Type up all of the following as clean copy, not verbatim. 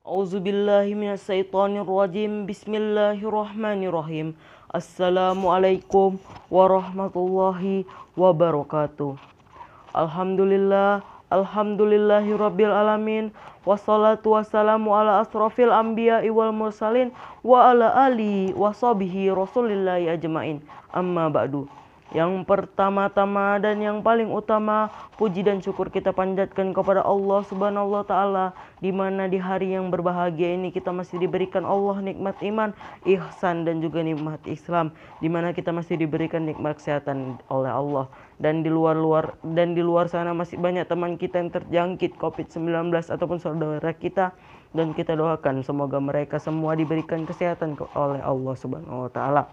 Auzubillahi minasyaitonirrajim. Bismillahirrahmanirrahim. Assalamualaikum warahmatullahi wabarakatuh. Alhamdulillah, alhamdulillahi rabbil alamin. Wassalatu wassalamu ala asrofil anbiya'i wal mursalin wa ala alihi wa sahbihi rasulillahi ajmain. Amma ba'du. Yang pertama-tama dan yang paling utama, puji dan syukur kita panjatkan kepada Allah Subhanahu wa taala, di mana di hari yang berbahagia ini kita masih diberikan Allah nikmat iman, ihsan dan juga nikmat Islam, di mana kita masih diberikan nikmat kesehatan oleh Allah. Dan di luar sana masih banyak teman kita yang terjangkit COVID-19 ataupun saudara kita, dan kita doakan semoga mereka semua diberikan kesehatan oleh Allah Subhanahu wa taala.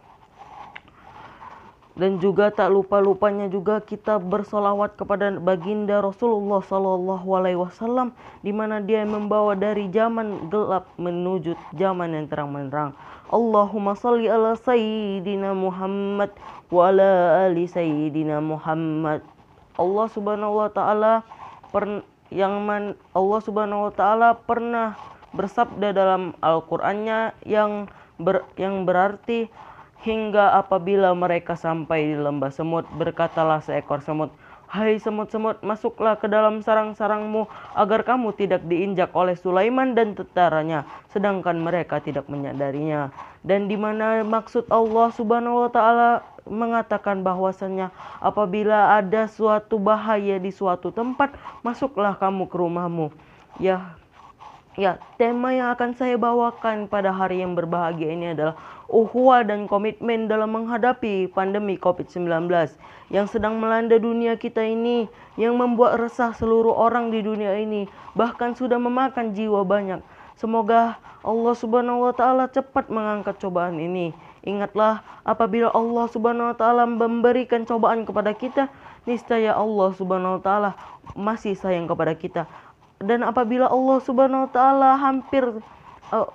Dan juga tak lupa-lupanya juga kita bersolawat kepada baginda Rasulullah Sallallahu Alaihi Wasallam, di mana dia membawa dari zaman gelap menuju zaman yang terang benderang. Allahumma salli ala Sayyidina Muhammad wa ala ali Sayyidina Muhammad. Allah Subhanahu wa taala pernah bersabda dalam Al-Qur'annya yang berarti, hingga apabila mereka sampai di lembah semut, berkatalah seekor semut, "Hai semut-semut, masuklah ke dalam sarang-sarangmu agar kamu tidak diinjak oleh Sulaiman dan tentaranya," sedangkan mereka tidak menyadarinya. Dan di mana maksud Allah Subhanahu wa taala mengatakan bahwasanya apabila ada suatu bahaya di suatu tempat, masuklah kamu ke rumahmu. Ya, tema yang akan saya bawakan pada hari yang berbahagia ini adalah ukhuwah dan komitmen dalam menghadapi pandemi COVID-19 yang sedang melanda dunia kita ini, yang membuat resah seluruh orang di dunia ini, bahkan sudah memakan jiwa banyak. Semoga Allah Subhanahu wa taala cepat mengangkat cobaan ini. Ingatlah, apabila Allah Subhanahu wa taala memberikan cobaan kepada kita, niscaya Allah Subhanahu wa taala masih sayang kepada kita. Dan apabila Allah Subhanahu wa taala hampir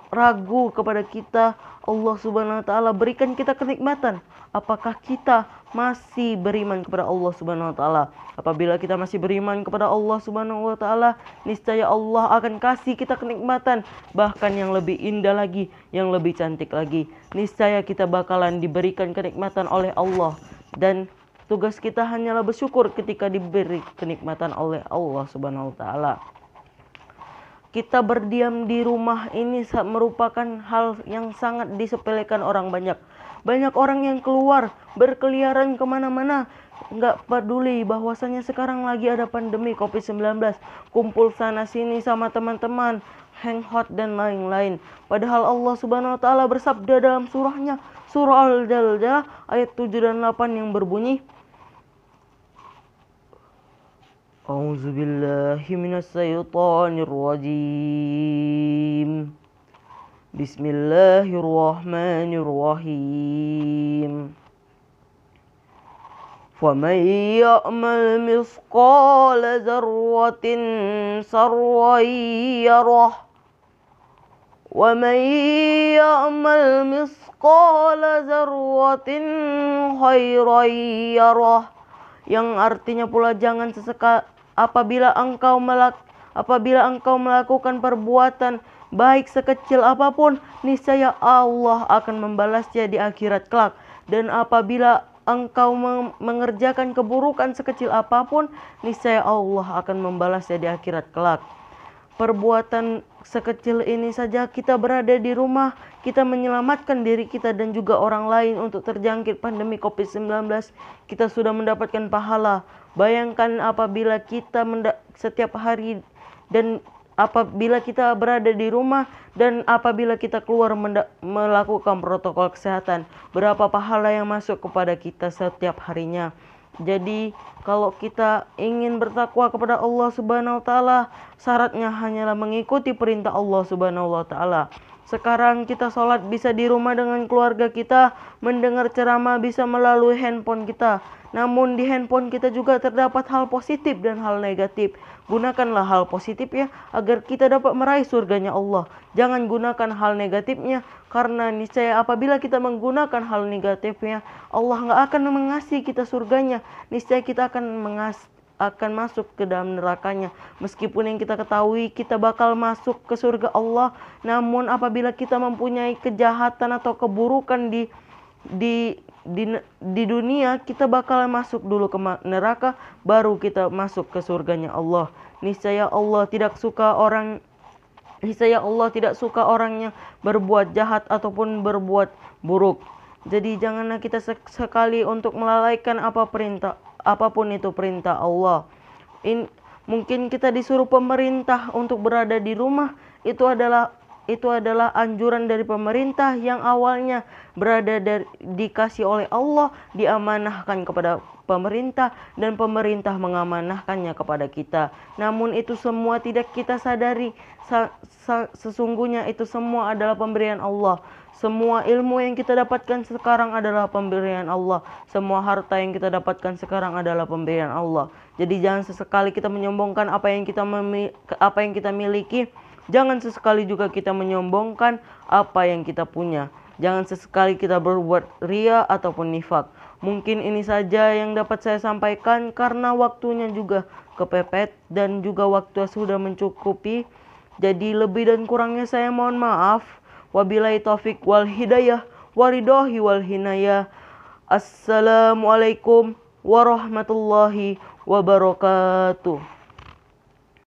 ragu kepada kita, Allah Subhanahu wa taala berikan kita kenikmatan. Apakah kita masih beriman kepada Allah Subhanahu wa taala? Apabila kita masih beriman kepada Allah Subhanahu wa taala, niscaya Allah akan kasih kita kenikmatan, bahkan yang lebih indah lagi, yang lebih cantik lagi. Niscaya kita bakalan diberikan kenikmatan oleh Allah, dan tugas kita hanyalah bersyukur ketika diberi kenikmatan oleh Allah Subhanahu wa taala. Kita berdiam di rumah ini merupakan hal yang sangat disepelekan orang banyak. Banyak orang yang keluar berkeliaran kemana-mana, nggak peduli bahwasanya sekarang lagi ada pandemi COVID-19. Kumpul sana sini sama teman-teman, hangout dan lain-lain. Padahal Allah Subhanahu wa taala bersabda dalam surahnya, surah Al-Zalzalah ayat 7 dan 8 yang berbunyi, A'udzubillahi minasyaitonirrajim. Bismillahirrahmanirrahim. Faman ya'mal mithqala dzarratin sarran yarah, wa man ya'mal mithqala dzarratin khairan yarah. Yang artinya pula, jangan apabila engkau melakukan perbuatan baik sekecil apapun, niscaya Allah akan membalasnya di akhirat kelak. Dan apabila engkau mengerjakan keburukan sekecil apapun, niscaya Allah akan membalasnya di akhirat kelak. Perbuatan sekecil ini saja kita berada di rumah, kita menyelamatkan diri kita dan juga orang lain untuk terjangkit pandemi COVID-19, kita sudah mendapatkan pahala. Bayangkan apabila kita setiap hari, dan apabila kita berada di rumah, dan apabila kita keluar melakukan protokol kesehatan, berapa pahala yang masuk kepada kita setiap harinya. Jadi kalau kita ingin bertakwa kepada Allah Subhanahu wa taala, syaratnya hanyalah mengikuti perintah Allah Subhanahu wa taala. Sekarang kita sholat bisa di rumah dengan keluarga kita, mendengar ceramah bisa melalui handphone kita. Namun di handphone kita juga terdapat hal positif dan hal negatif. Gunakanlah hal positifnya agar kita dapat meraih surganya Allah. Jangan gunakan hal negatifnya, karena niscaya apabila kita menggunakan hal negatifnya, Allah nggak akan mengasihi kita surganya. Niscaya kita akan akan masuk ke dalam nerakanya. Meskipun yang kita ketahui kita bakal masuk ke surga Allah, namun apabila kita mempunyai kejahatan atau keburukan di di dunia, kita bakal masuk dulu ke neraka, baru kita masuk ke surganya Allah. Niscaya Allah tidak suka orang yang berbuat jahat ataupun berbuat buruk. Jadi janganlah kita sekali untuk melalaikan apapun itu perintah Allah. Mungkin kita disuruh pemerintah untuk berada di rumah, itu adalah anjuran dari pemerintah yang awalnya dikasih oleh Allah, diamanahkan kepada pemerintah, dan pemerintah mengamanahkannya kepada kita. Namun itu semua tidak kita sadari. Sesungguhnya itu semua adalah pemberian Allah. Semua ilmu yang kita dapatkan sekarang adalah pemberian Allah. Semua harta yang kita dapatkan sekarang adalah pemberian Allah. Jadi jangan sesekali kita menyombongkan apa yang kita miliki. Jangan sesekali juga kita menyombongkan apa yang kita punya. Jangan sesekali kita berbuat ria ataupun nifak. Mungkin ini saja yang dapat saya sampaikan karena waktunya juga kepepet dan juga waktu sudah mencukupi. Jadi lebih dan kurangnya saya mohon maaf. Wabillahi taufik wal hidayah waridohi wal hinayah. Assalamualaikum warahmatullahi wabarakatuh.